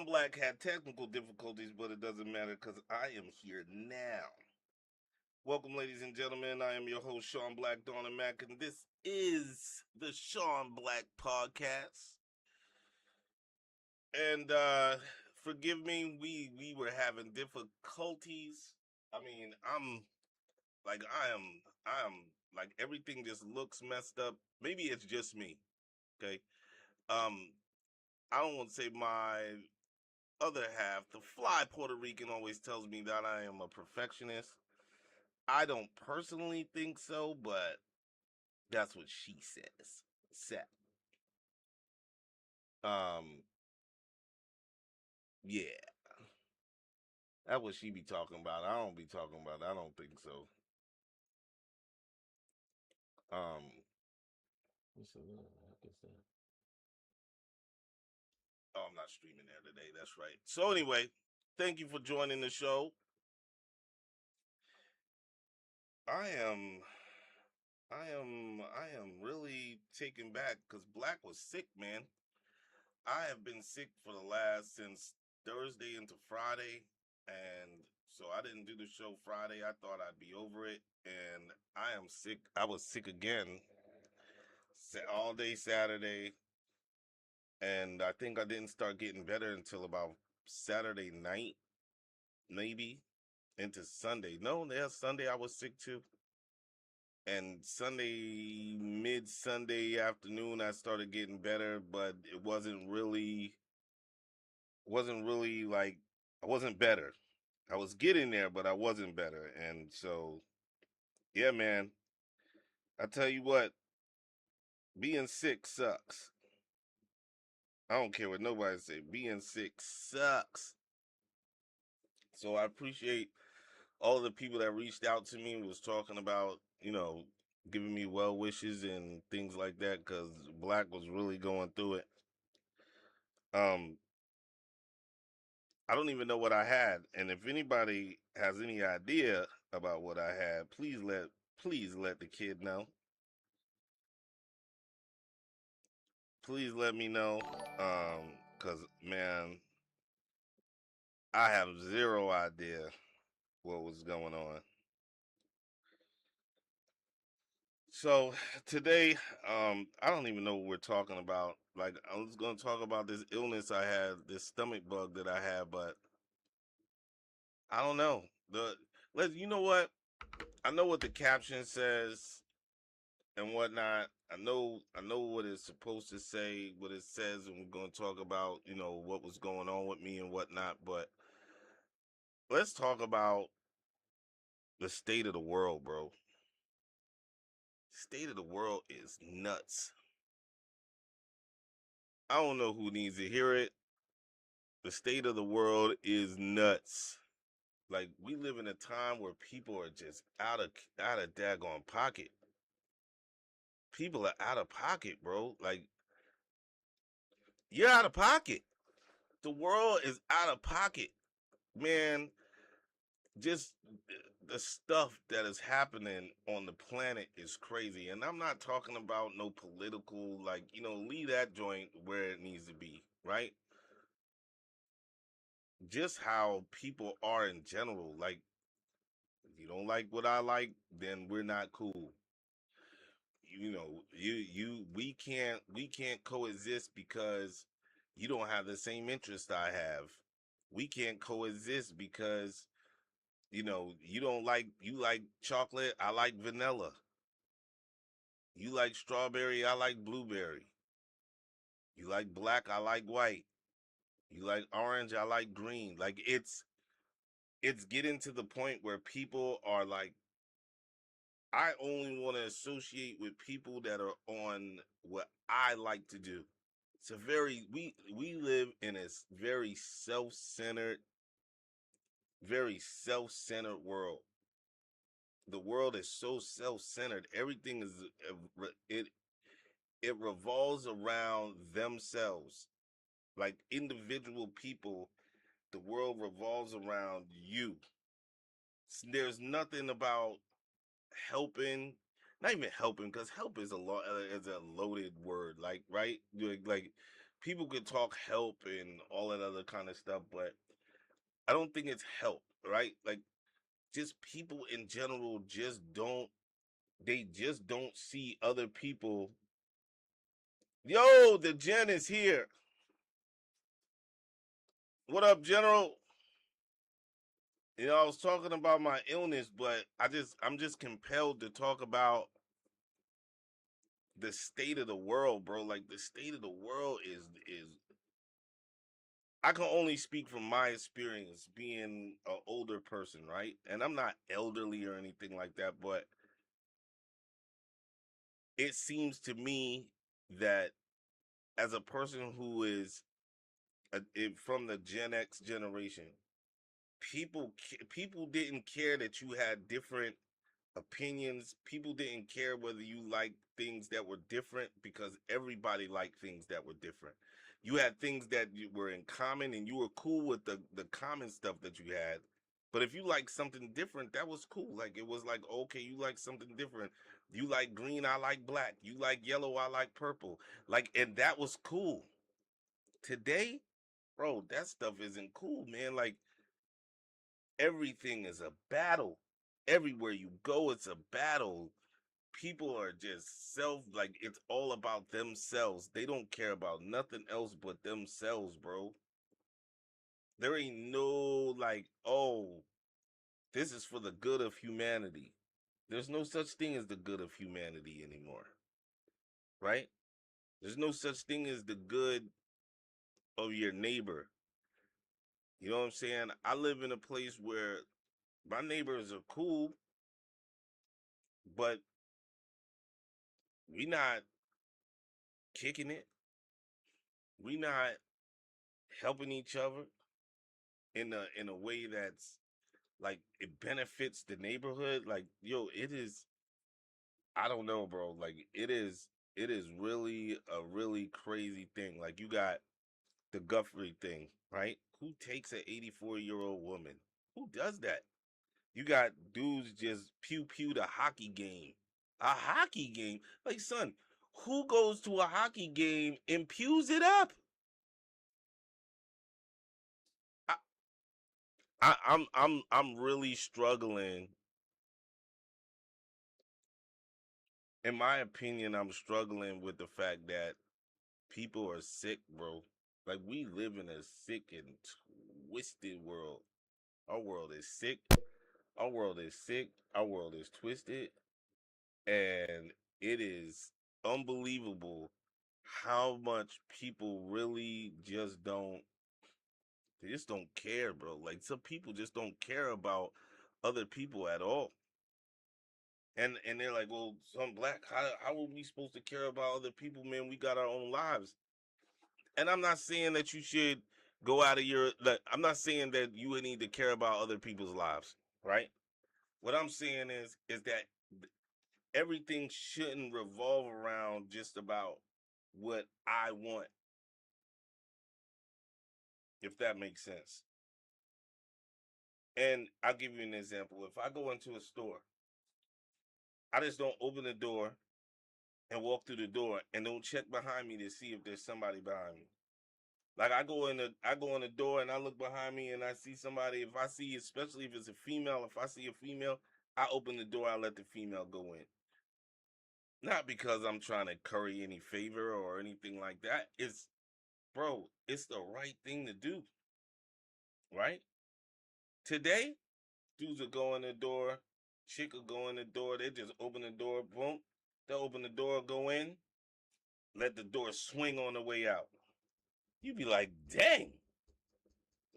Black had technical difficulties, but it doesn't matter because I am here now. Welcome, ladies and gentlemen. I am your host, Shon Black, Dawn and Mac, and this is the Shon Black Podcast. And forgive me, we were having difficulties. I mean, I am like everything just looks messed up. Maybe it's just me. Okay. Um, I don't want to say my other half, the fly Puerto Rican, always tells me that I am a perfectionist. I don't personally think so, but that's what she says. Set. Um, yeah, that's what she be talking about. I don't be talking about. I don't think so. Um, oh, I'm not streaming there today. That's right. So anyway, thank you for joining the show. I am, I am really taken back because Black was sick, man. I have been sick for the last since Thursday into Friday, and so I didn't do the show Friday. I thought I'd be over it, and I am sick. I was sick again all day Saturday, and I think I didn't start getting better until about Saturday night, maybe into Sunday. No, yeah, Sunday I was sick too, and Sunday mid Sunday afternoon I started getting better, but it wasn't really like I wasn't better. I was getting there, but I wasn't better. And so, yeah, man, I tell you what, being sick sucks. I don't care what nobody say. Being sick sucks. So I appreciate all the people that reached out to me and was talking about, giving me well wishes and things like that because Black was really going through it. Um, I don't even know what I had, and if anybody has any idea about what I had, please let the kid know. Please let me know. Cause man, I have zero idea what was going on. So today, I don't even know what we're talking about. Like I was gonna talk about this illness I had, this stomach bug that I have, but I don't know. You know what? I know what the caption says and whatnot. I know what it's supposed to say, what it says, and we're gonna talk about, what was going on with me and whatnot. But let's talk about the state of the world, bro. State of the world is nuts. I don't know who needs to hear it. The state of the world is nuts. Like we live in a time where people are just out of daggone pocket. People are out of pocket, bro. Like you're out of pocket. The world is out of pocket, man. Just the stuff that is happening on the planet is crazy. And I'm not talking about no political, like, leave that joint where it needs to be, right? Just how people are in general. Like, if you don't like what I like, then we're not cool. We can't coexist because you don't have the same interest I have. We can't coexist because you like chocolate, I like vanilla. You like strawberry, I like blueberry. You like black, I like white. You like orange, I like green. Like it's getting to the point where people are like, I only want to associate with people that are on what I like to do. It's a we live in a very self-centered world. The world is so self-centered. Everything is it revolves around themselves. Like individual people, the world revolves around you. There's nothing about helping, not even helping, because help is a loaded word. Like right, like people could talk help and all that other kind of stuff, but I don't think it's help, right? Like just people in general just don't they just don't see other people. Yo, the Gen is here. What up, General? I was talking about my illness, but I'm just compelled to talk about the state of the world, bro. Like the state of the world is I can only speak from my experience being an older person, right? And I'm not elderly or anything like that, but it seems to me that as a person who is from the Gen X generation, people didn't care that you had different opinions. People didn't care whether you liked things that were different because everybody liked things that were different. You had things that you were in common and you were cool with the common stuff that you had. But if you like something different, that was cool. Like it was like, okay, you like something different. You like green, I like black. You like yellow, I like purple. Like, and that was cool. Today, bro, that stuff isn't cool, man. Like everything is a battle. Everywhere you go, it's a battle. People are just like it's all about themselves. They don't care about nothing else but themselves, bro. There ain't no like, oh, this is for the good of humanity. There's no such thing as the good of humanity anymore, right? There's no such thing as the good of your neighbor. You know what I'm saying? I live in a place where my neighbors are cool, but we not kicking it. We not helping each other in a way that's like it benefits the neighborhood. Like, yo, it is I don't know, bro. Like it is really a really crazy thing. Like you got the Guthrie thing, right? Who takes an 84-year-old woman? Who does that? You got dudes just pew pew the hockey game. A hockey game? Like, son, who goes to a hockey game and pews it up? I, I'm really struggling. In my opinion, I'm struggling with the fact that people are sick, bro. Like we live in a sick and twisted world. Our world is sick. Our world is sick. Our world is twisted. And it is unbelievable how much people really just don't they just don't care, bro. Like some people just don't care about other people at all. And they're like, well, some black, how are we supposed to care about other people, man? We got our own lives. And I'm not saying that you should go out of your like I'm not saying that you need to care about other people's lives, right? What I'm saying is that everything shouldn't revolve around just about what I want, if that makes sense. And I'll give you an example. If I go into a store, I just don't open the door and walk through the door and don't check behind me to see if there's somebody behind me. Like I go in the door and I look behind me and I see somebody. If I see, especially if it's a female, if I see a female, I open the door. I let the female go in. Not because I'm trying to curry any favor or anything like that. It's bro, it's the right thing to do, right? Today, dudes will go in the door, chick will go in the door. They just open the door, boom. They'll open the door, go in, let the door swing on the way out. You be like, dang,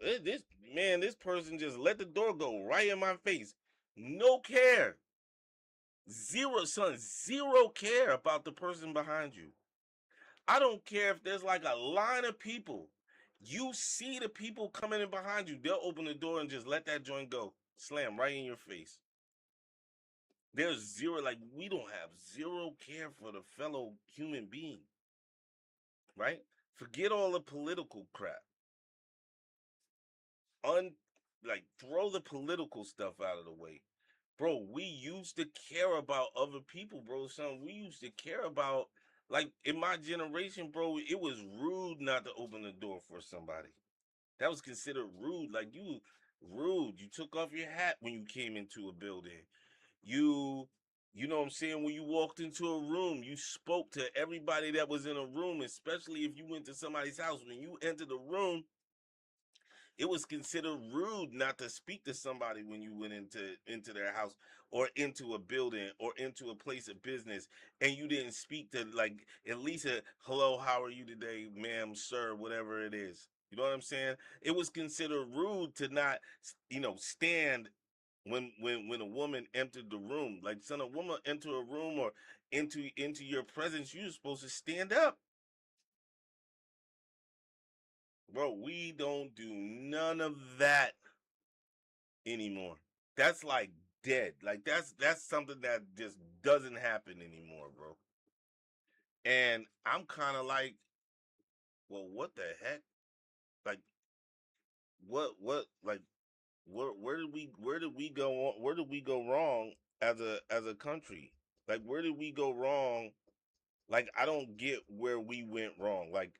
this man, this person just let the door go right in my face. No care. Zero, son, zero care about the person behind you. I don't care if there's like a line of people. You see the people coming in behind you, they'll open the door and just let that joint go. Slam right in your face. There's zero, like, we don't have zero care for the fellow human being, right? Forget all the political crap. Un like throw the political stuff out of the way. Bro, we used to care about other people, bro. Son, we used to care about Like in my generation, bro, it was rude not to open the door for somebody. That was considered rude. Like you rude. You took off your hat when you came into a building. You you know what I'm saying? When you walked into a room, you spoke to everybody that was in a room, especially if you went to somebody's house. When you entered the room, it was considered rude not to speak to somebody when you went into their house or into a building or into a place of business, and you didn't speak to, like, at least a hello, how are you today, ma'am, sir, whatever it is. You know what I'm saying? It was considered rude to not, stand when a woman entered the room. Like, son, a woman enter a room or into your presence, you're supposed to stand up. Bro, we don't do none of that anymore. That's like dead. Like that's something that just doesn't happen anymore, bro. And I'm kind of like, well, what the heck? Like, what like where did we go on, where did we go wrong as a country? Like, where did we go wrong? Like, I don't get where we went wrong. Like,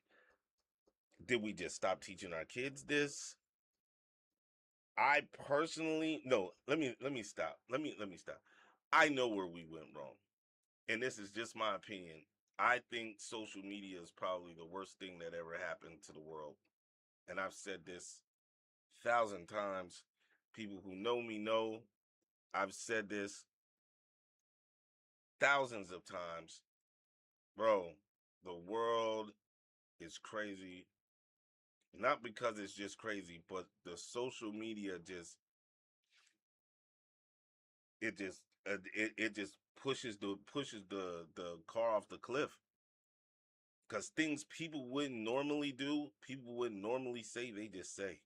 did we just stop teaching our kids this? I personally, no, let me stop. Let me stop. I know where we went wrong. And this is just my opinion. I think social media is probably the worst thing that ever happened to the world. And I've said this 1,000 times. People who know me know I've said this thousands of times. Bro, the world is crazy. Not because it's just crazy, but the social media just it just pushes the car off the cliff. Because things people wouldn't normally do, people wouldn't normally say, they just say.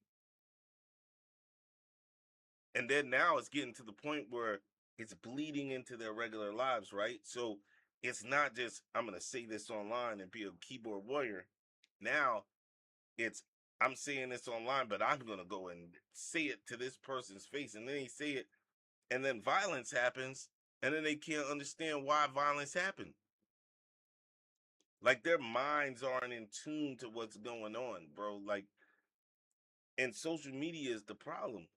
And then now it's getting to the point where it's bleeding into their regular lives, right? So it's not just, I'm going to say this online and be a keyboard warrior. Now it's, I'm saying this online, but I'm going to go and say it to this person's face. And then they say it, and then violence happens, and then they can't understand why violence happened. Like, their minds aren't in tune to what's going on, bro. Like, and social media is the problem.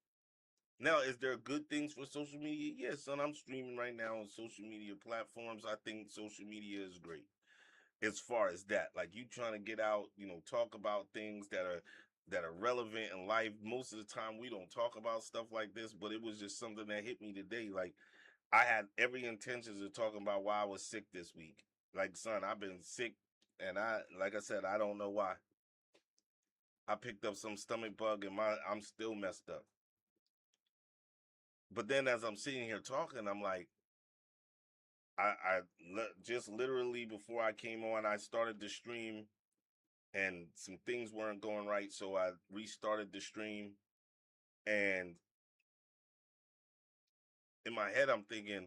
Now, is there good things for social media? Yes, son. I'm streaming right now on social media platforms. I think social media is great as far as that. Like, you trying to get out, talk about things that are relevant in life. Most of the time, we don't talk about stuff like this, but it was just something that hit me today. Like, I had every intentions of talking about why I was sick this week. Like, son, I've been sick, and like I said, I don't know why. I picked up some stomach bug, and I'm still messed up. But then as I'm sitting here talking, I'm like, just literally before I came on, I started the stream and some things weren't going right. So I restarted the stream. And in my head, I'm thinking,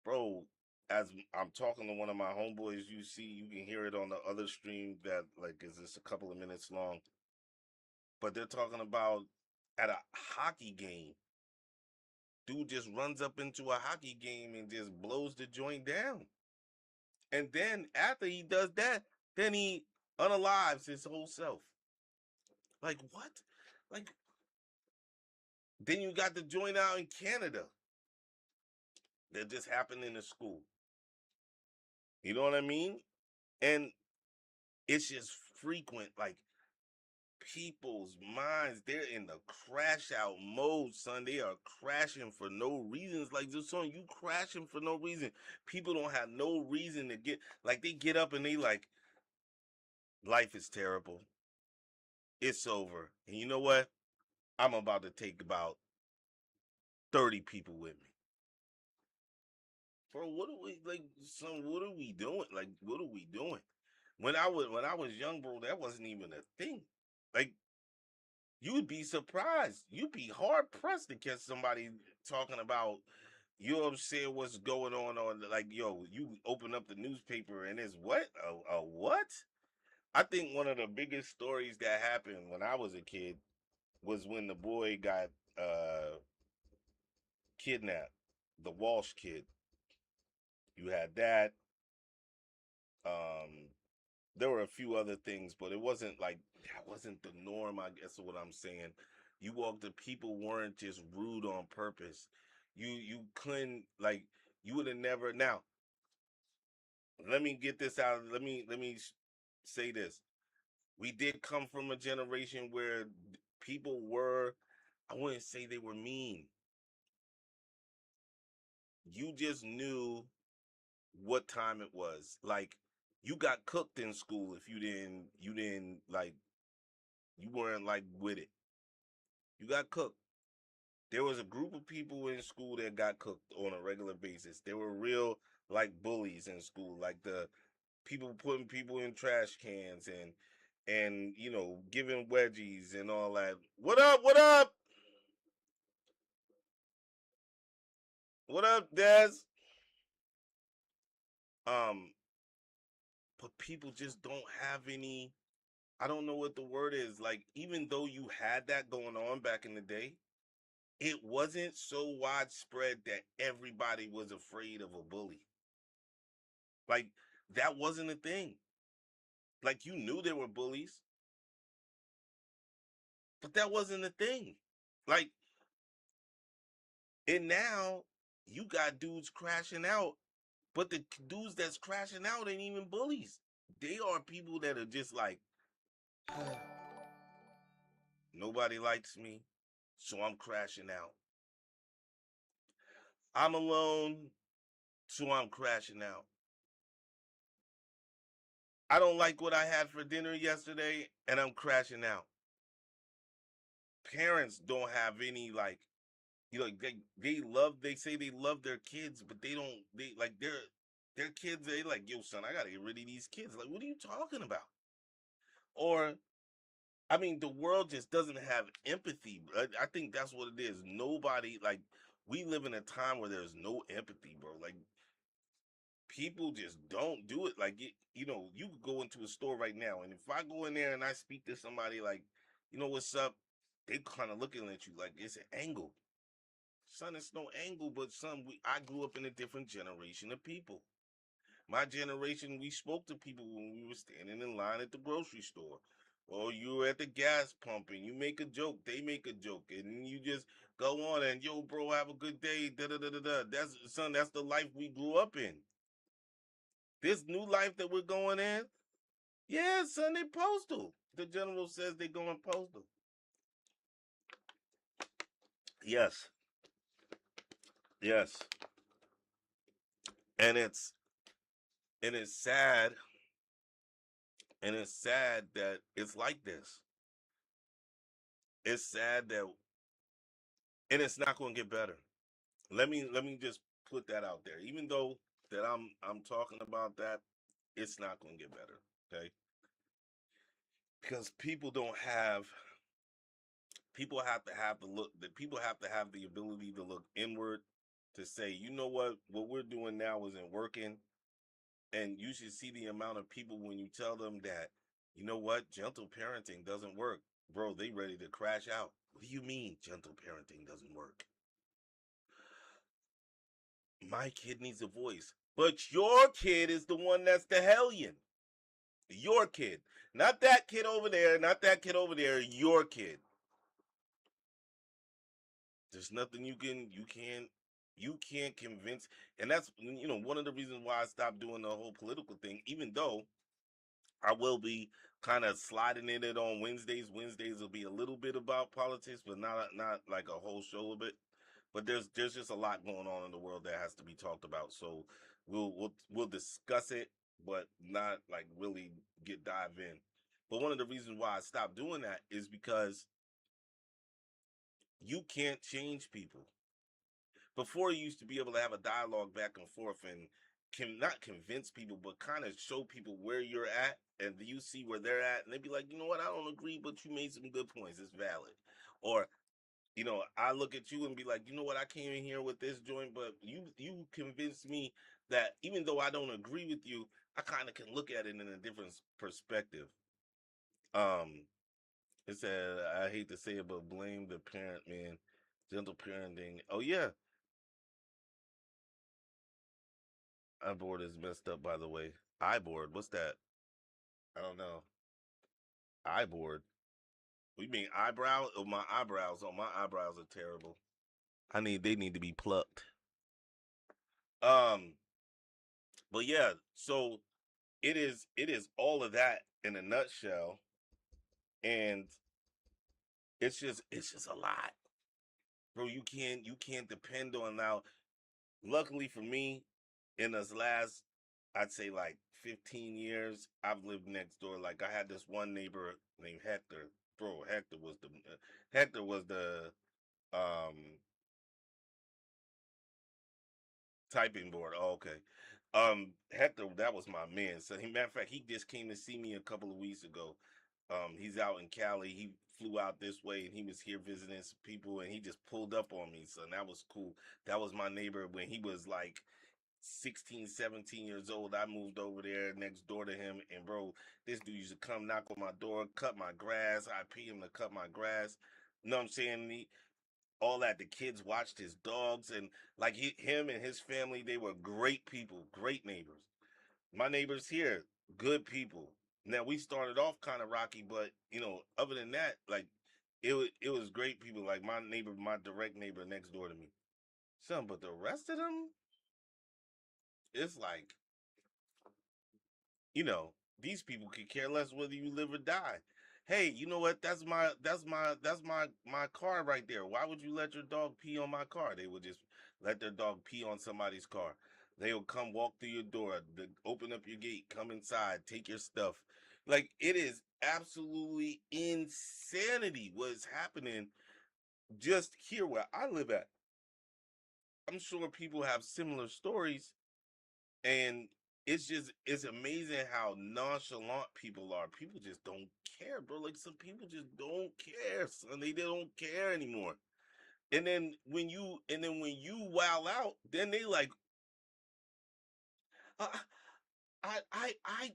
bro, as I'm talking to one of my homeboys, you can hear it on the other stream that, like, is just a couple of minutes long. But they're talking about at a hockey game. Dude just runs up into a hockey game and just blows the joint down. And then after he does that, then he unalives his whole self. Like, what? Like, then you got the joint out in Canada that just happened in the school. You know what I mean? And it's just frequent. Like, people's minds, they're in the crash out mode, son. They are crashing for no reasons. Like, this song, you crashing for no reason. People don't have no reason to get, like, they get up and they like, life is terrible. It's over. And you know what? I'm about to take about 30 people with me. Bro, what are we, like, son, what are we doing? Like, what are we doing? When I was young, bro, that wasn't even a thing. Like, you'd be surprised. You'd be hard pressed to catch somebody talking about, you know what I'm saying, what's going on, like, yo, you open up the newspaper and it's what? A what? I think one of the biggest stories that happened when I was a kid was when the boy got kidnapped, the Walsh kid. You had that. Um, there were a few other things, but it wasn't like that wasn't the norm, I guess is what I'm saying. You walked the people weren't just rude on purpose. You couldn't like you would have never now, let me get this out. Let me say this. We did come from a generation where people were, I wouldn't say they were mean. You just knew what time it was. Like you got cooked in school if you didn't like you weren't like with it. You got cooked. There was a group of people in school that got cooked on a regular basis. They were real like bullies in school, like the people putting people in trash cans and giving wedgies and all that. What up? What up? What up, Des? Um, but people just don't have any. I don't know what the word is. Like, even though you had that going on back in the day, it wasn't so widespread that everybody was afraid of a bully. Like, that wasn't a thing. Like, you knew there were bullies, but that wasn't a thing. Like, and now you got dudes crashing out, but the dudes that's crashing out ain't even bullies. They are people that are just like, nobody likes me, so I'm crashing out. I'm alone, so I'm crashing out. I don't like what I had for dinner yesterday, and I'm crashing out. Parents don't have any like, they say they love their kids, but they don't they like their kids, they like, yo son, I gotta get rid of these kids. Like, what are you talking about? Or I mean, the world just doesn't have empathy. I think that's what it is. Nobody like we live in a time where there's no empathy, bro. Like people just don't do it. Like you could go into a store right now, and if I go in there and I speak to somebody like, what's up, they kind of looking at you like it's an angle. Son, it's no angle, but son, I grew up in a different generation of people. My generation, we spoke to people when we were standing in line at the grocery store. Or you were at the gas pump and you make a joke, they make a joke, and you just go on and yo, bro, have a good day. Da da da da da. That's the life we grew up in. This new life that we're going in, yeah, son, they postal. The general says they going postal. Yes, yes, and it's sad, and it's sad that it's like this. It's sad that, and it's not going to get better. Let me just put that out there. Even though that I'm talking about that, it's not going to get better. Okay, because people have to have the look. That people have to have the ability to look inward to say, you know what we're doing now isn't working, and you should see the amount of people when you tell them that, gentle parenting doesn't work, bro. They ready to crash out. What do you mean gentle parenting doesn't work? My kid needs a voice. But your kid is the one that's the hellion. Your kid. Not that kid over there, not that kid over there, your kid. There's nothing you can't convince, and that's one of the reasons why I stopped doing the whole political thing, even though I will be kind of sliding in it on Wednesdays. Wednesdays will be a little bit about politics, but not like a whole show of it. But there's just a lot going on in the world that has to be talked about. So we'll discuss it, but not like really dive in. But one of the reasons why I stopped doing that is because you can't change people. Before you used to be able to have a dialogue back and forth and can not convince people, but kind of show people where you're at, and you see where they're at, and they'd be like, you know what, I don't agree, but you made some good points. It's valid. Or I look at you and be like, you know what, I came in here with this joint, but you convinced me that even though I don't agree with you, I kind of can look at it in a different perspective. Um, it said, I hate to say it, but blame the parent, man. Gentle parenting. Oh yeah, our board is messed up, by the way. Eye board. What's that? I don't know. Eye board. You mean eyebrow? Oh, my eyebrows. Oh, my eyebrows are terrible. They need to be plucked. Um, but yeah, so it is all of that in a nutshell, and it's just a lot, bro. You can't depend on now. Luckily for me, in this last, I'd say like 15 years, I've lived next door. Like I had this one neighbor named Hector. Bro, Hector was the um typing board. Oh, okay. Hector, that was my man. So, matter of fact, he just came to see me a couple of weeks ago. He's out in Cali. He flew out this way, and he was here visiting some people, and he just pulled up on me. So that was cool. That was my neighbor when he was like 16, 17 years old. I moved over there next door to him, and bro, this dude used to come knock on my door, cut my grass. I pay him to cut my grass. You know what I'm saying? All that. The kids watched his dogs, and like him and his family, they were great people, great neighbors. My neighbors here, good people. Now we started off kind of rocky, but other than that, like it was great people. Like my neighbor, my direct neighbor next door to me. Son, but the rest of them, it's like you know, these people could care less whether you live or die. Hey, you know what? That's my car right there. Why would you let your dog pee on my car? They would just let their dog pee on somebody's car. They will come walk through your door, open up your gate, come inside, take your stuff. Like it is absolutely insanity what's happening just here where I live at. I'm sure people have similar stories, and it's amazing how nonchalant people are. People just don't care, bro. Like some people just don't care, son. They don't care anymore. And then when you wow out, then they like, I I I I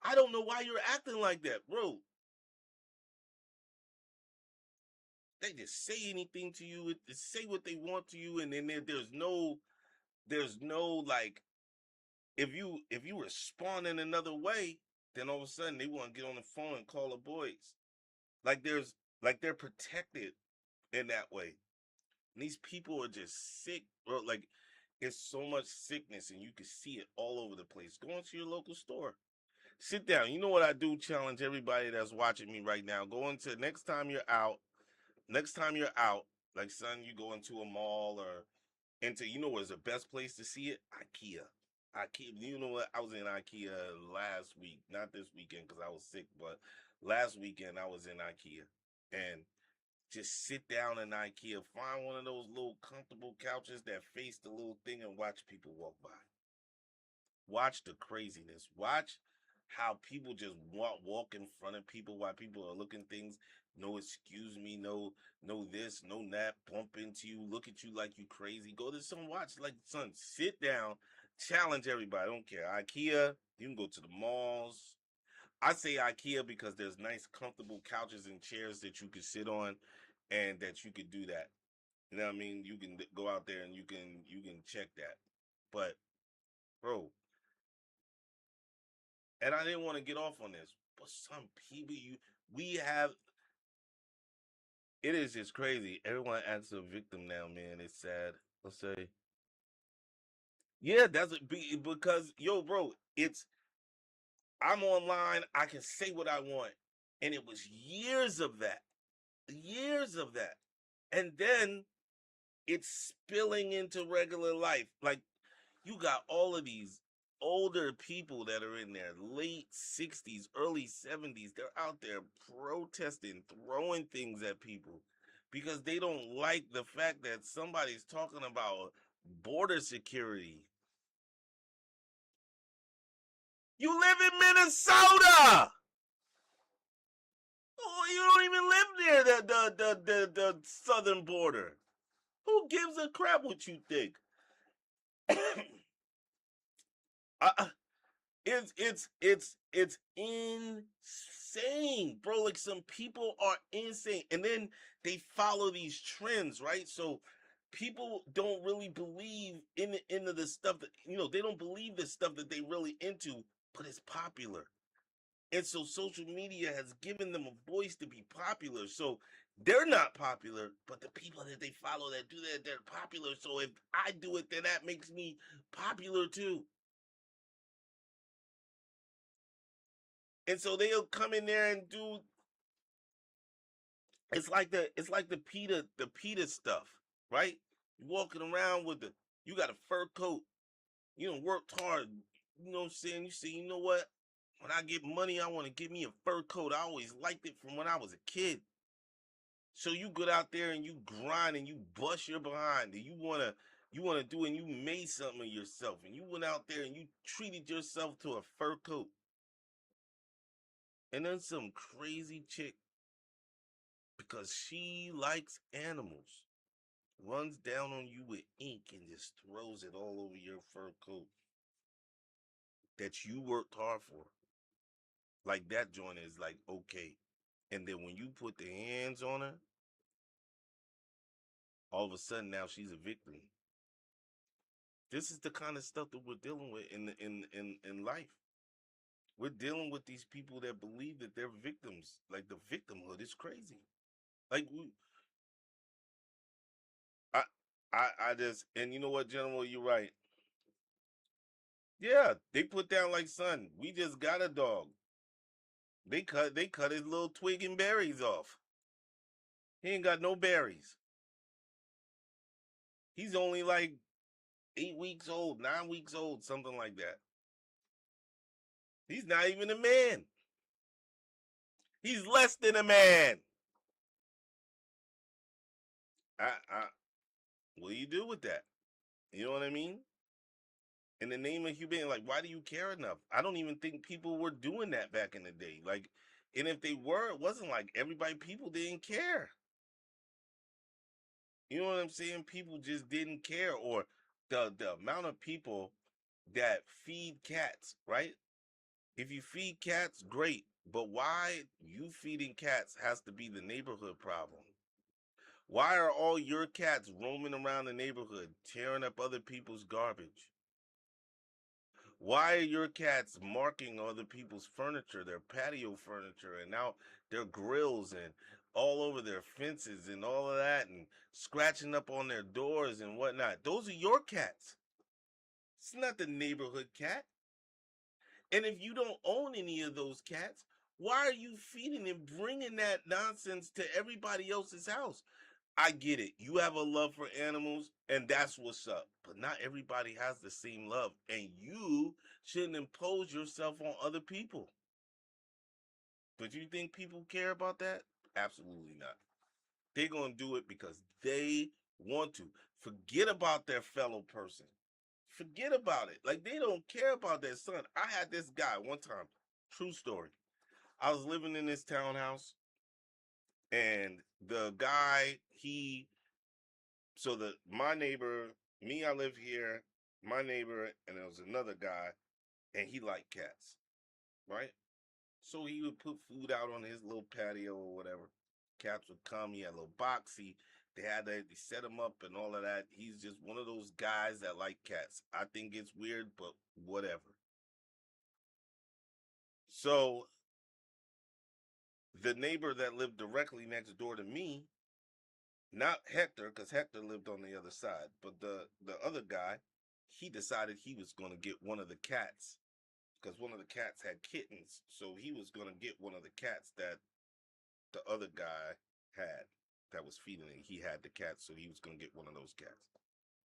I don't know why you're acting like that, bro. They just say anything to you, say what they want to you, and then there's no like, if you respond in another way, then all of a sudden they want to get on the phone and call the boys. Like they're protected in that way. And these people are just sick, bro. Like it's so much sickness, and you can see it all over the place. Go into your local store. Sit down. You know what I do? Challenge everybody that's watching me right now. Go into next time you're out. Next time you're out, like son, you go into a mall or into, where's the best place to see it? IKEA. IKEA. You know what? I was in IKEA last week, not this weekend because I was sick, but last weekend I was in IKEA, and just sit down in IKEA, find one of those little comfortable couches that face the little thing, and watch people walk by. Watch the craziness. Watch how people just walk in front of people while people are looking things. No excuse me, no this, no that, bump into you, look at you like you crazy. Go to some watch, like son, sit down, challenge everybody. I don't care. IKEA, you can go to the malls. I say IKEA because there's nice, comfortable couches and chairs that you can sit on, and that you could do that. You know what I mean? You can go out there and you can check that. But bro, and I didn't want to get off on this, but some people we have, it is just crazy. Everyone acts a victim now, man. It's sad. Let's say, yeah, because yo, bro, I'm online. I can say what I want, and it was years of that, and then it's spilling into regular life. Like you got all of these older people that are in their late 60s, early 70s. They're out there protesting, throwing things at people because they don't like the fact that somebody's talking about border security. You live in Minnesota. Oh, you don't even live near the southern border. Who gives a crap what you think? I, it's insane, bro. Like some people are insane, and then they follow these trends, right? So people don't really believe into the stuff that they don't believe the stuff that they really into, but it's popular. And so social media has given them a voice to be popular. So they're not popular, but the people that they follow that do that, they're popular. So if I do it, then that makes me popular too. And so they'll come in there and do it's like the PETA stuff, right? You walking around with you got a fur coat, you know, worked hard, you know what I'm saying? You say, you know what? When I get money, I want to get me a fur coat. I always liked it from when I was a kid. So you get out there and you grind and you bust your behind and you wanna do and you made something of yourself and you went out there and you treated yourself to a fur coat. And then some crazy chick, because she likes animals, runs down on you with ink and just throws it all over your fur coat that you worked hard for. Like that joint is like okay. And then when you put the hands on her, all of a sudden now she's a victim. This is the kind of stuff that we're dealing with in life. We're dealing with these people that believe that they're victims. Like the victimhood is crazy. Like I I just, and you know what, General, you're right. Yeah, they put down like, son, we just got a dog. They cut his little twig and berries off. He ain't got no berries. He's only like 8 weeks old, 9 weeks old, something like that. He's not even a man. He's less than a man. I what do you do with that? You know what I mean? In the name of humanity, like, why do you care enough? I don't even think people were doing that back in the day. Like, and if they were, it wasn't like people didn't care. You know what I'm saying? People just didn't care, or the amount of people that feed cats, right? If you feed cats, great. But why you feeding cats has to be the neighborhood problem? Why are all your cats roaming around the neighborhood, tearing up other people's garbage? Why are your cats marking other people's furniture, their patio furniture, and now their grills and all over their fences and all of that, and scratching up on their doors and whatnot? Those are your cats. It's not the neighborhood cat. And if you don't own any of those cats, why are you feeding and bringing that nonsense to everybody else's house? I get it. You have a love for animals, and that's what's up. But not everybody has the same love, and you shouldn't impose yourself on other people. But you think people care about that? Absolutely not. They're going to do it because they want to. Forget about their fellow person. Forget about it. Like, they don't care about their son. I had this guy one time, true story. I was living in this townhouse, and the guy, my neighbor, me, I live here, my neighbor, and there was another guy, and he liked cats, right? So he would put food out on his little patio or whatever. Cats would come. He had a little box. They set him up and all of that. He's just one of those guys that like cats. I think it's weird, but whatever. So the neighbor that lived directly next door to me, not Hector, because Hector lived on the other side, but the other guy, he decided he was going to get one of the cats because one of the cats had kittens. So he was going to get one of the cats that the other guy had that was feeding it. He had the cat, so he was going to get one of those cats.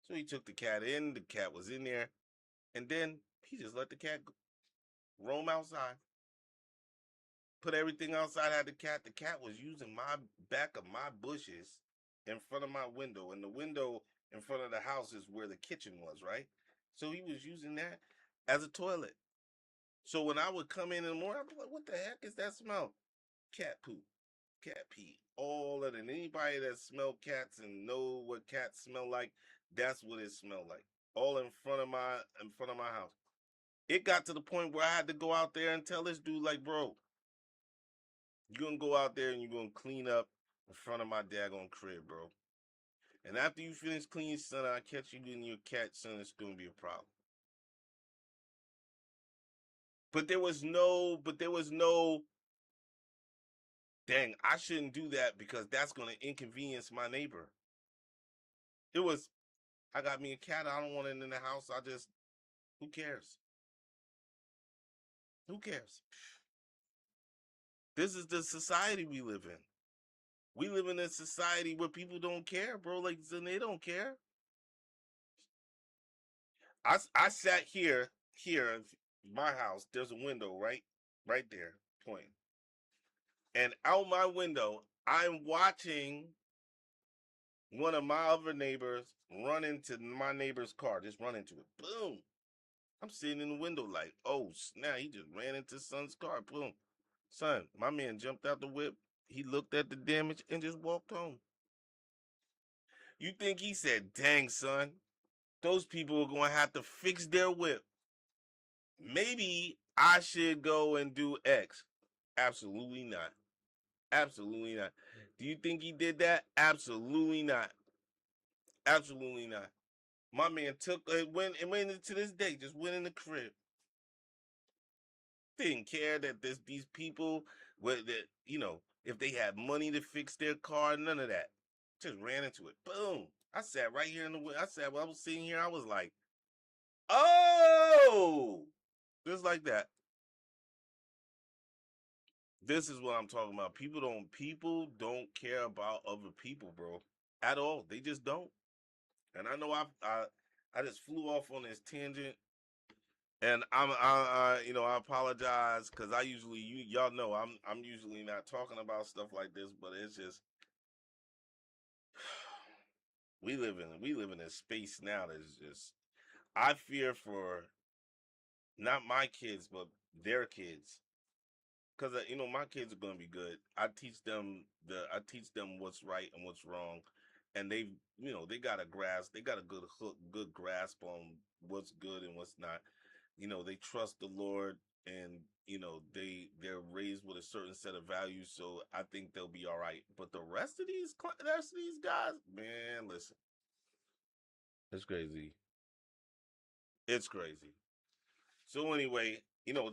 So he took the cat in. The cat was in there, and then he just let the cat roam outside. Put everything outside. Had the cat. The cat was using my back of my bushes in front of my window, and the window in front of the house is where the kitchen was, right? So he was using that as a toilet. So when I would come in the morning, I'd be like, "What the heck is that smell?" Cat poop, cat pee, all of it. And anybody that smell cats and know what cats smell like, that's what it smelled like. All in front of my house. It got to the point where I had to go out there and tell this dude, like, bro, you're gonna go out there and you're gonna clean up in front of my daggone crib, bro. And after you finish cleaning, son, I catch you in your cat, son, it's gonna be a problem. But there was no, dang, I shouldn't do that because that's gonna inconvenience my neighbor. It was, I got me a cat. I don't want it in the house. Who cares? Who cares? This is the society we live in. We live in a society where people don't care, bro. Like, they don't care. I sat here in my house. There's a window right there, point. And out my window, I'm watching one of my other neighbors run into my neighbor's car. Just run into it. Boom. I'm sitting in the window like, oh snap! He just ran into son's car. Boom. Son, my man jumped out the whip. He looked at the damage and just walked home. You think he said, dang, son, those people are going to have to fix their whip. Maybe I should go and do X. Absolutely not. Absolutely not. Do you think he did that? Absolutely not. Absolutely not. My man took went into this day, just went in the crib. Didn't care that these people were that, if they had money to fix their car, none of that. Just ran into it. Boom. I sat right here in the window. I sat while I was sitting here, I was like, oh, just like that. This is what I'm talking about. People don't care about other people, bro, at all. They just don't. And I know I just flew off on this tangent, and I apologize because I usually y'all know I'm usually not talking about stuff like this, but it's just we live in a space now that's just, I fear for not my kids but their kids, because my kids are gonna be good. I teach them what's right and what's wrong, and they got a grasp. They got a good grasp on what's good and what's not. They trust the Lord, and they're raised with a certain set of values. So I think they'll be all right. But the rest of these guys, man, listen, it's crazy. It's crazy. So anyway,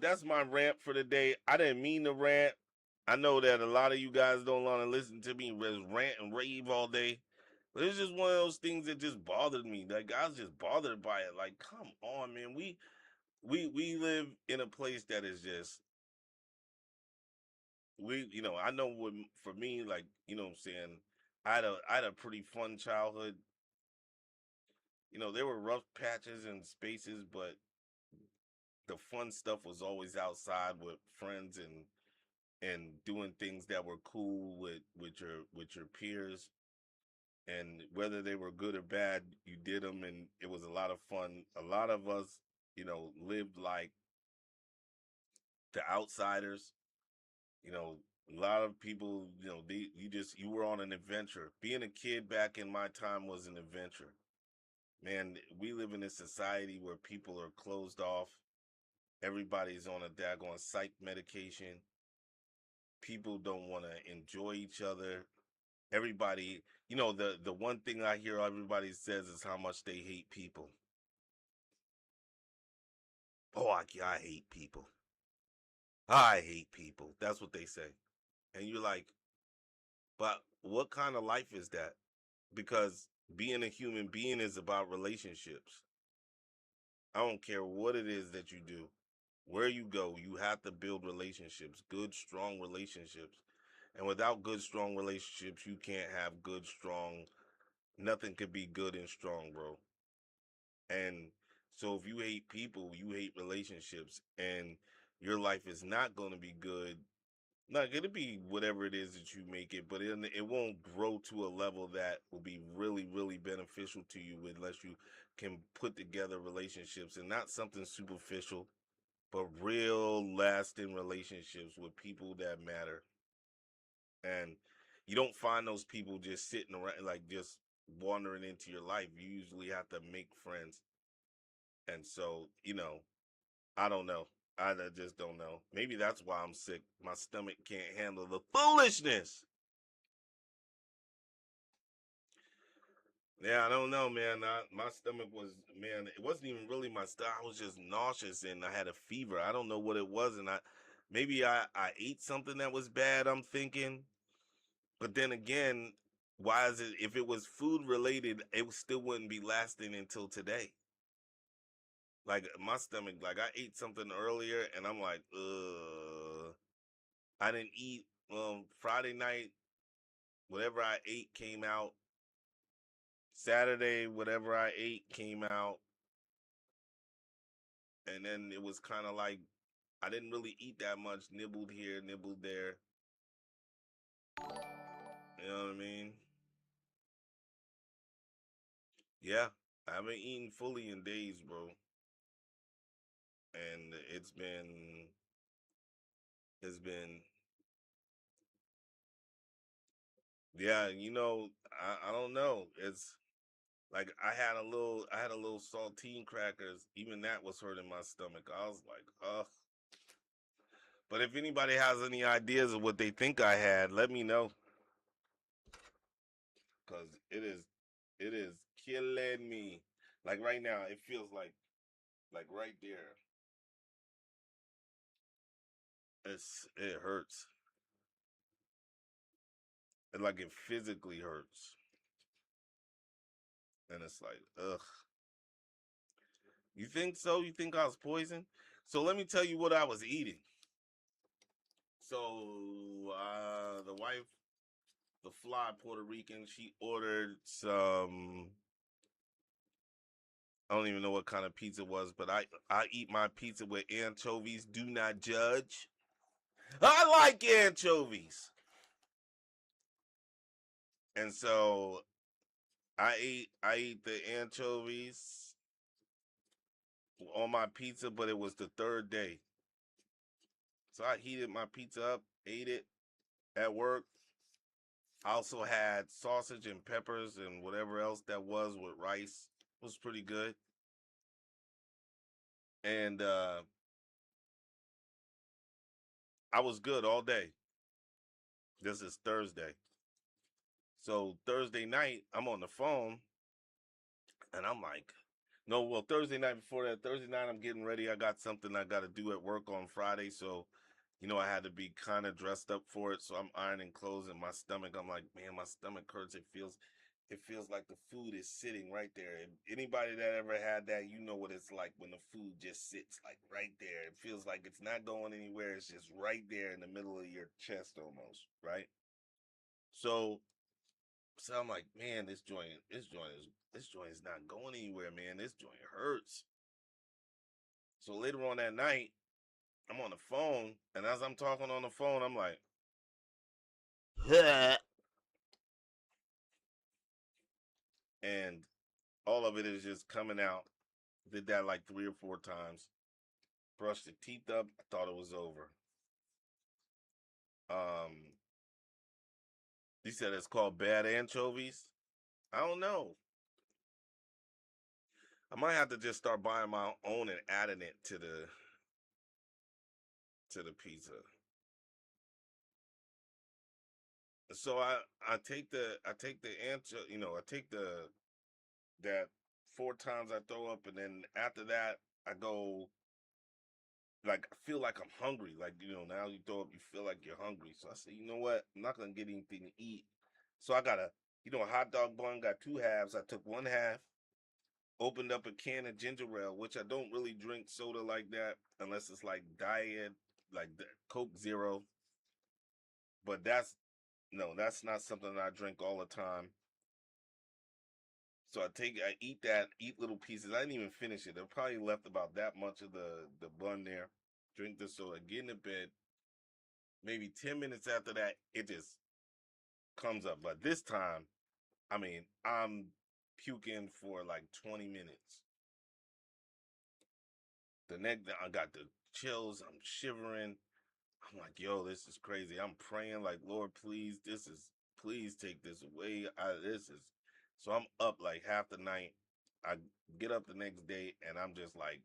that's my rant for the day. I didn't mean to rant. I know that a lot of you guys don't want to listen to me just rant and rave all day. But it's just one of those things that just bothered me. Like, I was just bothered by it. Like, come on, man. We live in a place that is just, I know for me, like, what I'm saying, I had a pretty fun childhood. There were rough patches and spaces, but the fun stuff was always outside with friends and doing things that were cool with your peers, and whether they were good or bad, you did them, and it was a lot of fun. A lot of us, lived like the outsiders. You know, a lot of people, you were on an adventure. Being a kid back in my time was an adventure. Man, we live in a society where people are closed off. Everybody's on a daggone psych medication. People don't want to enjoy each other. Everybody, the one thing I hear everybody says is how much they hate people. Oh, I hate people. I hate people. That's what they say. And you're like, but what kind of life is that? Because being a human being is about relationships. I don't care what it is that you do. Where you go, you have to build relationships, good, strong relationships. And without good, strong relationships, you can't have good, strong, nothing could be good and strong, bro. And so if you hate people, you hate relationships, and your life is not going to be good. Not going to be whatever it is that you make it, but it won't grow to a level that will be really, really beneficial to you unless you can put together relationships, and not something superficial, but real lasting relationships with people that matter. And you don't find those people just sitting around, like just wandering into your life. You usually have to make friends. And so, I don't know. I just don't know. Maybe that's why I'm sick. My stomach can't handle the foolishness. Yeah, I don't know, man. My stomach was, man, it wasn't even really my stomach. I was just nauseous and I had a fever. I don't know what it was, and I ate something that was bad. I'm thinking, but then again, why is it? If it was food related, it still wouldn't be lasting until today. Like my stomach, like I ate something earlier, and I'm like, ugh. I didn't eat. Friday night, whatever I ate came out. Saturday, whatever I ate came out, and then it was kind of like I didn't really eat that much. Nibbled here, nibbled there. You know what I mean? Yeah, I haven't eaten fully in days, bro, and it's been yeah. I don't know. It's like I had a little saltine crackers. Even that was hurting my stomach. I was like, ugh. But if anybody has any ideas of what they think I had, let me know, cause it is killing me. Like right now, it feels like right there. It hurts. Like it physically hurts, and it's like, ugh. You think so? You think I was poisoned? So let me tell you what I was eating. So the wife, the fly Puerto Rican, she ordered some. I don't even know what kind of pizza it was, but I eat my pizza with anchovies. Do not judge. I like anchovies, and so I ate the anchovies on my pizza, but it was the third day. So I heated my pizza up, ate it at work. I also had sausage and peppers and whatever else that was with rice. It was pretty good. And I was good all day. This is Thursday. So Thursday night, I'm on the phone and I'm like, no, well, Thursday night before that, Thursday night, I'm getting ready. I got something I got to do at work on Friday. So, I had to be kind of dressed up for it. So I'm ironing clothes in my stomach. I'm like, man, my stomach hurts. It feels like the food is sitting right there. And anybody that ever had that, you know what it's like when the food just sits like right there. It feels like it's not going anywhere. It's just right there in the middle of your chest almost, right? So so I'm like, man, this joint is not going anywhere, man. This joint hurts. So later on that night, I'm on the phone, and as I'm talking on the phone, I'm like, and all of it is just coming out. Did that like 3 or 4 times. Brushed the teeth up. I thought it was over. Um, you said it's called bad anchovies. I don't know. I might have to just start buying my own and adding it to the pizza. So I take the I take that 4 times I throw up, and then after that I go, like, I feel like I'm hungry. Like, now you throw up, you feel like you're hungry. So I say, you know what? I'm not gonna get anything to eat. So I got a hot dog bun, got two halves. I took one half, opened up a can of ginger ale, which I don't really drink soda like that unless it's like diet, like the Coke Zero. But that's no, that's not something that I drink all the time. So I eat that, eat little pieces. I didn't even finish it. I probably left about that much of the bun there. Drink the soda, get into bed. Maybe 10 minutes after that, it just comes up. But this time, I mean, I'm puking for like 20 minutes. The next, I got the chills. I'm shivering. I'm like, yo, this is crazy. I'm praying like, Lord, please take this away. This is, so I'm up like half the night. I get up the next day and I'm just like,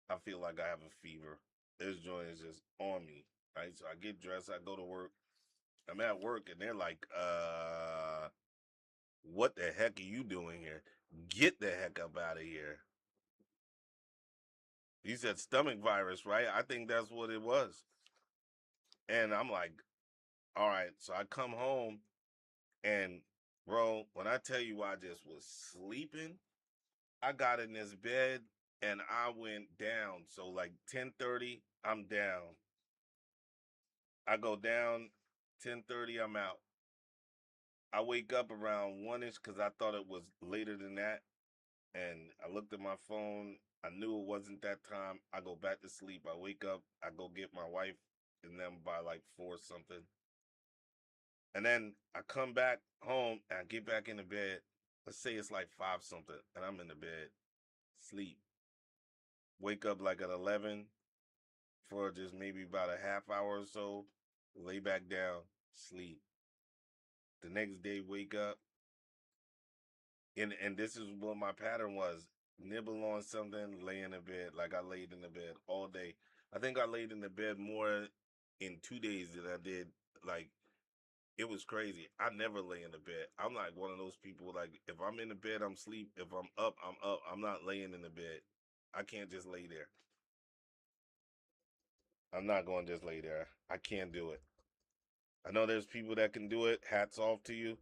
I feel like I have a fever. This joint is just on me, right? So I get dressed, I go to work. I'm at work and they're like, What the heck are you doing here? Get the heck up out of here. He said stomach virus, right? I think that's what it was. And I'm like, all right. So I come home and, bro, when I tell you I just was sleeping, I got in this bed and I went down. So like 10:30, I'm down. I go down 10:30, I'm out. I wake up around 1ish because I thought it was later than that. And I looked at my phone. I knew it wasn't that time. I go back to sleep. I wake up. I go get my wife and them by like 4 something. And then I come back home and I get back in the bed. Let's say it's like 5 something. And I'm in the bed, sleep. Wake up like at 11 for just maybe about a half hour or so. Lay back down, sleep. The next day, wake up. And this is what my pattern was. Nibble on something, lay in the bed. Like I laid in the bed all day. I think I laid in the bed more in 2 days than I did. Like, it was crazy. I never lay in the bed. I'm like one of those people, like, if I'm in the bed, I'm asleep. If I'm up, I'm up. I'm not laying in the bed. I can't just lay there. I'm not going to just lay there. I can't do it. I know there's people that can do it. Hats off to you.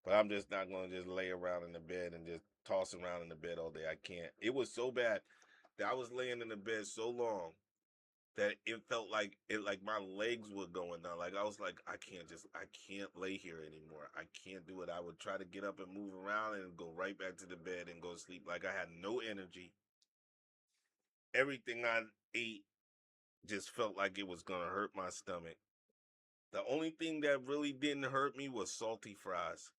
But I'm just not going to just lay around in the bed and just toss around in the bed all day. I can't. It was so bad that I was laying in the bed so long that it felt like my legs were going down. Like I was like, I can't lay here anymore. I can't do it. I would try to get up and move around and go right back to the bed and go to sleep. Like I had no energy. Everything I ate just felt like it was gonna hurt my stomach. The only thing that really didn't hurt me was salty fries.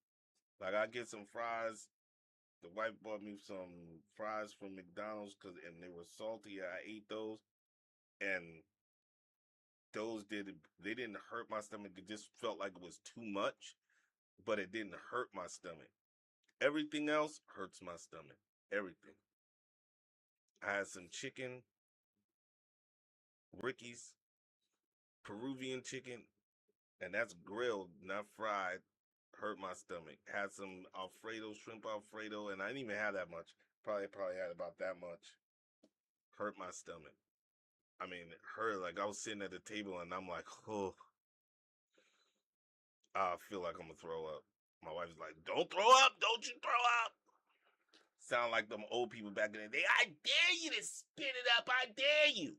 Like I get some fries. The wife bought me some fries from McDonald's and they were salty. I ate those and they didn't hurt my stomach. It just felt like it was too much, but it didn't hurt my stomach. Everything else hurts my stomach. Everything. I had some chicken, Ricky's Peruvian chicken, and that's grilled, not fried. Hurt my stomach. Had some Alfredo, shrimp Alfredo, and I didn't even have that much. Probably had about that much. Hurt my stomach. I mean, it hurt. Like I was sitting at the table and I'm like, oh, I feel like I'm gonna throw up. My wife's like, don't throw up, don't you throw up. Sound like them old people back in the day. I dare you to spit it up. I dare you.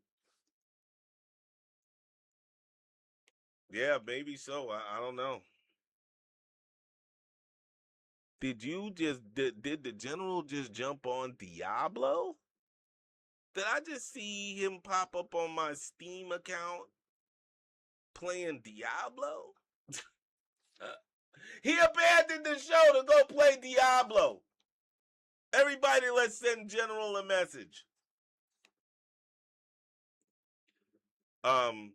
Yeah, maybe so. I don't know. Did the general just jump on Diablo? Did I just see him pop up on my Steam account playing Diablo? He abandoned the show to go play Diablo. Everybody, let's send General a message. Um,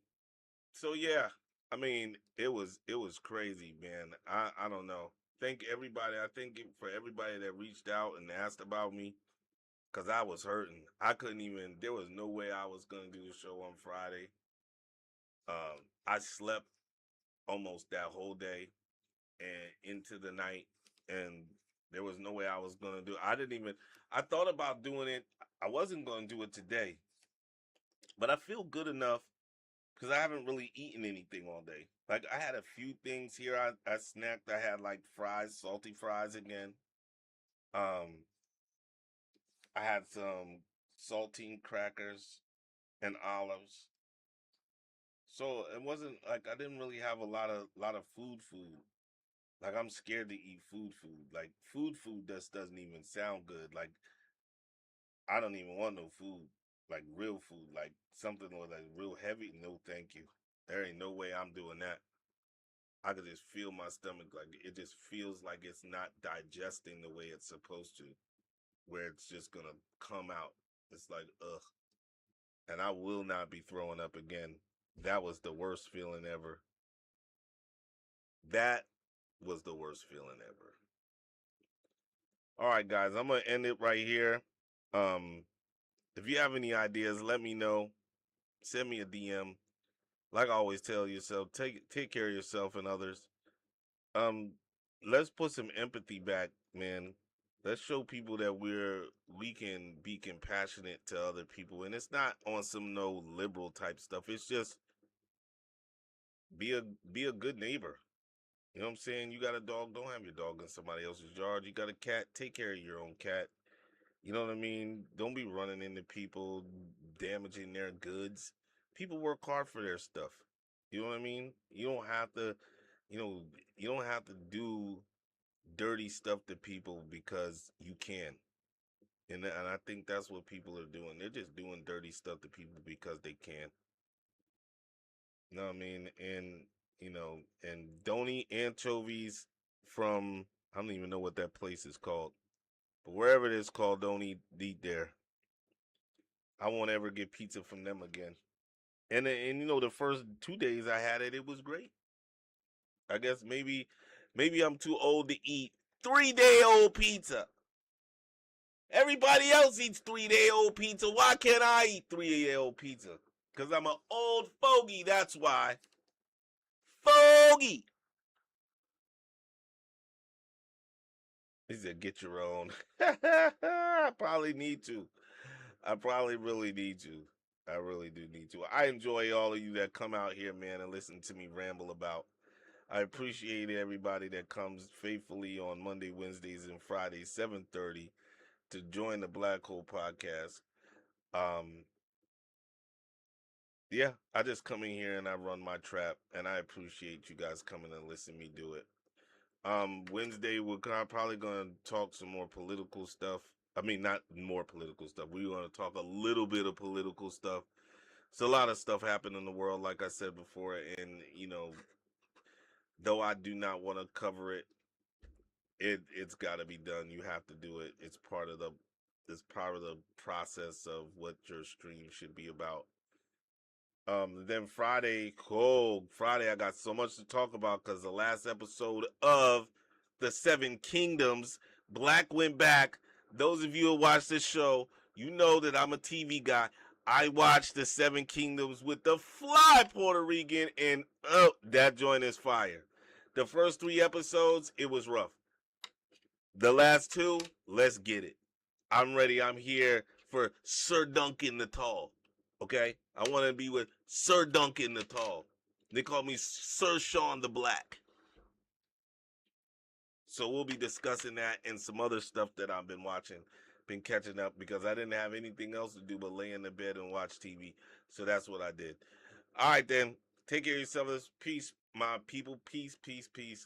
so yeah, I mean, it was crazy, man. I don't know. Thank everybody. I think for everybody that reached out and asked about me, cause I was hurting. I couldn't even. There was no way I was gonna do the show on Friday. I slept almost that whole day and into the night, and there was no way I was gonna do. I didn't even. I thought about doing it. I wasn't gonna do it today, but I feel good enough because I haven't really eaten anything all day. Like I had a few things here. I snacked. I had like fries, salty fries again. Um, I had some saltine crackers and olives. So it wasn't like I didn't really have a lot of food. Like I'm scared to eat food. Like food just doesn't even sound good. Like I don't even want no food. Like real food. Like something like real heavy. No, thank you. There ain't no way I'm doing that. I could just feel my stomach like it just feels like it's not digesting the way it's supposed to, where it's just gonna come out. It's like ugh, and I will not be throwing up again. That was the worst feeling ever. That was the worst feeling ever. All right, guys, I'm gonna end it right here. Um, if you have any ideas, let me know. Send me a DM. Like I always tell yourself, take care of yourself and others. Um, let's put some empathy back, man. Let's show people that we can be compassionate to other people, and it's not on some no liberal type stuff. It's just be a be a good neighbor. You know what I'm saying? You got a dog, don't have your dog in somebody else's yard. You got a cat, take care of your own cat. You know what I mean? Don't be running into people, damaging their goods. People work hard for their stuff. You know what I mean? You don't have to, you know, you don't have to do dirty stuff to people because you can. And I think that's what people are doing. They're just doing dirty stuff to people because they can. You know what I mean? And don't eat anchovies from, I don't even know what that place is called. But wherever it is called, don't eat there. I won't ever get pizza from them again. And you know, the first 2 days I had it, it was great. I guess maybe I'm too old to eat 3 day old pizza. Everybody else eats 3 day old pizza. Why can't I eat 3 day old pizza? Because I'm an old fogey, that's why. Fogey! He said, get your own. I probably need to. I probably really need to. I really do need to. I enjoy all of you that come out here, man, and listen to me ramble about. I appreciate everybody that comes faithfully on Monday, Wednesdays, and Fridays, 7:30, to join the Black Hole Podcast. Um, yeah, I just come in here and I run my trap, and I appreciate you guys coming and listening to me do it. Wednesday we're probably gonna talk some more political stuff. I mean, not more political stuff. We're gonna talk a little bit of political stuff. It's a lot of stuff happening in the world, like I said before, and you know, though I do not want to cover it, it's got to be done. You have to do it. It's part of the process of what your stream should be about. Then Friday, I got so much to talk about because the last episode of the Seven Kingdoms, Black went back. Those of you who watch this show, you know that I'm a TV guy. I watched the Seven Kingdoms with the fly Puerto Rican, and oh, that joint is fire. The first 3 episodes, it was rough. The last two, let's get it. I'm ready. I'm here for Sir Duncan the Tall. Okay? I want to be with Sir Duncan the Tall. They call me Sir Shon the Black. So we'll be discussing that and some other stuff that I've been watching, been catching up because I didn't have anything else to do but lay in the bed and watch TV. So that's what I did. All right, then. Take care of yourselves. Peace, my people. Peace, peace, peace.